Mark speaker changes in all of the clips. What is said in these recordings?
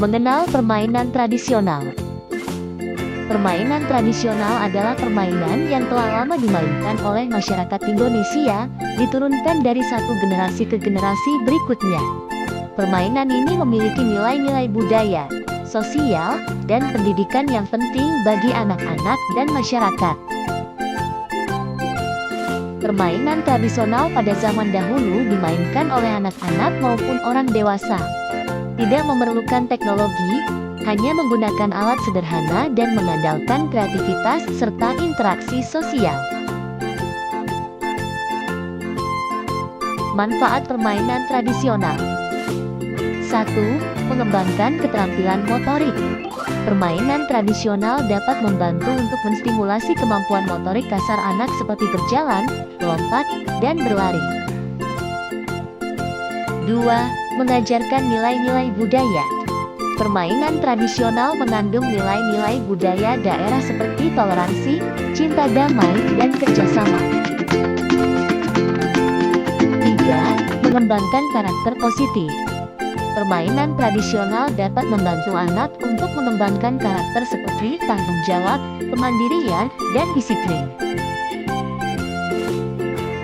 Speaker 1: Mengenal permainan tradisional. Permainan tradisional adalah permainan yang telah lama dimainkan oleh masyarakat Indonesia, diturunkan dari satu generasi ke generasi berikutnya. Permainan ini memiliki nilai-nilai budaya, sosial, dan pendidikan yang penting bagi anak-anak dan masyarakat. Permainan tradisional pada zaman dahulu dimainkan oleh anak-anak maupun orang dewasa. Tidak memerlukan teknologi, hanya menggunakan alat sederhana dan mengandalkan kreativitas serta interaksi sosial. Manfaat permainan tradisional. 1. Mengembangkan keterampilan motorik. Permainan tradisional dapat membantu untuk menstimulasi kemampuan motorik kasar anak seperti berjalan, melompat, dan berlari. 2. Mengajarkan nilai-nilai budaya. Permainan tradisional mengandung nilai-nilai budaya daerah seperti toleransi, cinta damai, dan kerjasama. 3. Mengembangkan karakter positif. Permainan tradisional dapat membantu anak untuk mengembangkan karakter seperti tanggung jawab, kemandirian, dan disiplin.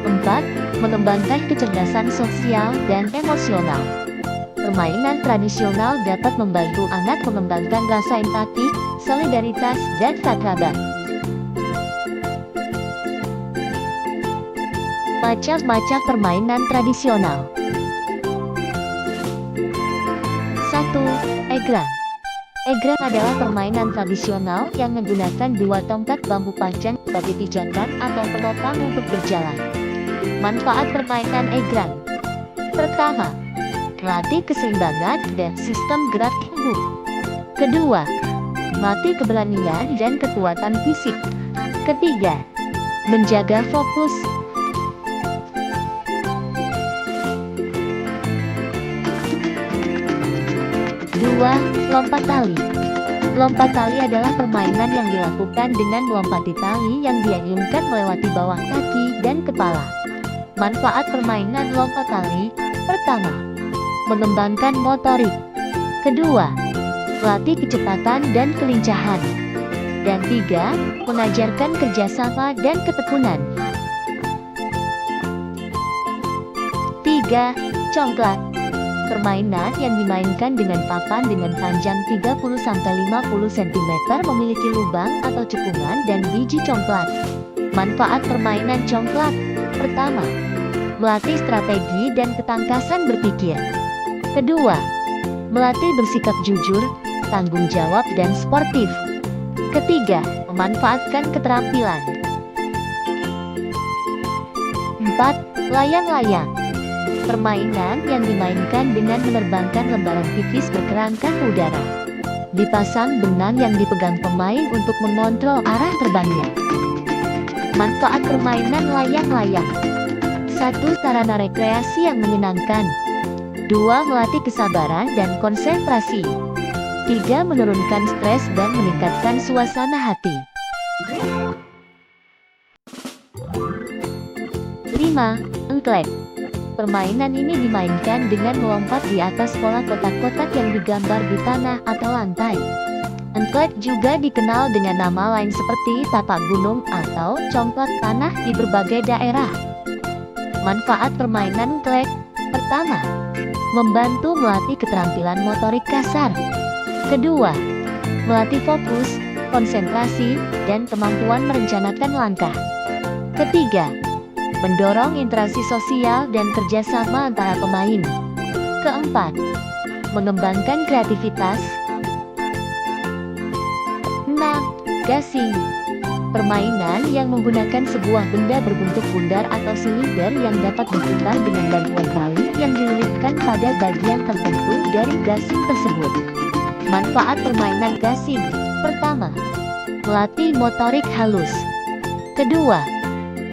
Speaker 1: 4. Mengembangkan kecerdasan sosial dan emosional. Permainan tradisional dapat membantu anak mengembangkan rasa empati, solidaritas, dan keakraban. Macam-macam permainan tradisional. 1. Egrang. Egrang adalah permainan tradisional yang menggunakan dua tongkat bambu panjang sebagai pijakan atau penopang untuk berjalan. Manfaat permainan egrang. Pertama, melatih keseimbangan dan sistem gerak tubuh. Kedua, melatih keberanian dan kekuatan fisik. Ketiga, menjaga fokus. 2. Lompat tali. Lompat tali adalah permainan yang dilakukan dengan melompati tali yang diayunkan melewati bawah kaki dan kepala. Manfaat permainan lompat tali. Pertama, mengembangkan motorik. Kedua, melatih kecepatan dan kelincahan. Dan 3. Mengajarkan kerjasama dan ketekunan. 3. Congklak. Permainan yang dimainkan dengan papan dengan panjang 30-50 cm memiliki lubang atau cekungan dan biji congklak. Manfaat permainan congklak. Pertama, melatih strategi dan ketangkasan berpikir. Kedua, melatih bersikap jujur, tanggung jawab, dan sportif. Ketiga, memanfaatkan keterampilan. 4. Layang-layang. Permainan yang dimainkan dengan menerbangkan lembaran tipis berkerangka ke udara. Dipasang benang yang dipegang pemain untuk mengontrol arah terbangnya. Manfaat permainan layang-layang. 1. Sarana rekreasi yang menyenangkan. 2. Melatih kesabaran dan konsentrasi. 3. Menurunkan stres dan meningkatkan suasana hati. 5. Engklek. Permainan ini dimainkan dengan melompat di atas pola kotak-kotak yang digambar di tanah atau lantai. Engklek juga dikenal dengan nama lain seperti tapak gunung atau congklak tanah di berbagai daerah. Manfaat permainan engklek. Pertama, membantu melatih keterampilan motorik kasar. Kedua, melatih fokus, konsentrasi, dan kemampuan merencanakan langkah. Ketiga, mendorong interaksi sosial dan kerjasama antara pemain. Keempat, mengembangkan kreativitas. 6. Gasing. Permainan yang menggunakan sebuah benda berbentuk bundar atau silinder yang dapat diputar dengan bantuan tali yang dililitkan pada bagian tertentu dari gasing tersebut. Manfaat permainan gasing. Pertama, melatih motorik halus. Kedua,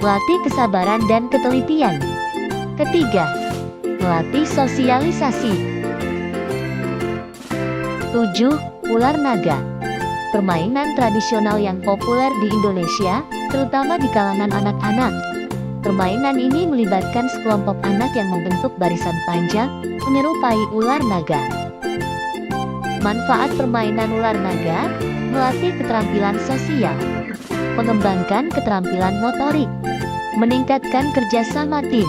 Speaker 1: melatih kesabaran dan ketelitian. Ketiga, melatih sosialisasi. 7. Ular naga. Permainan tradisional yang populer di Indonesia, terutama di kalangan anak-anak. Permainan ini melibatkan sekelompok anak yang membentuk barisan panjang, menyerupai ular naga. Manfaat permainan ular naga, melatih keterampilan sosial, mengembangkan keterampilan motorik, meningkatkan kerjasama tim.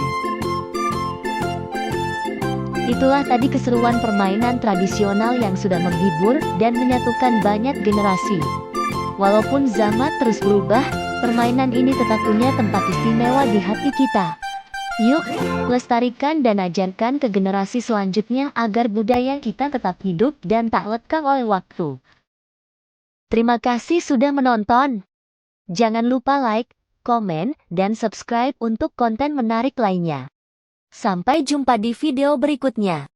Speaker 1: Itulah tadi keseruan permainan tradisional yang sudah menghibur dan menyatukan banyak generasi. Walaupun zaman terus berubah, permainan ini tetap punya tempat istimewa di hati kita. Yuk, lestarikan dan ajarkan ke generasi selanjutnya agar budaya kita tetap hidup dan tak lekang oleh waktu. Terima kasih sudah menonton. Jangan lupa like, komen, dan subscribe untuk konten menarik lainnya. Sampai jumpa di video berikutnya.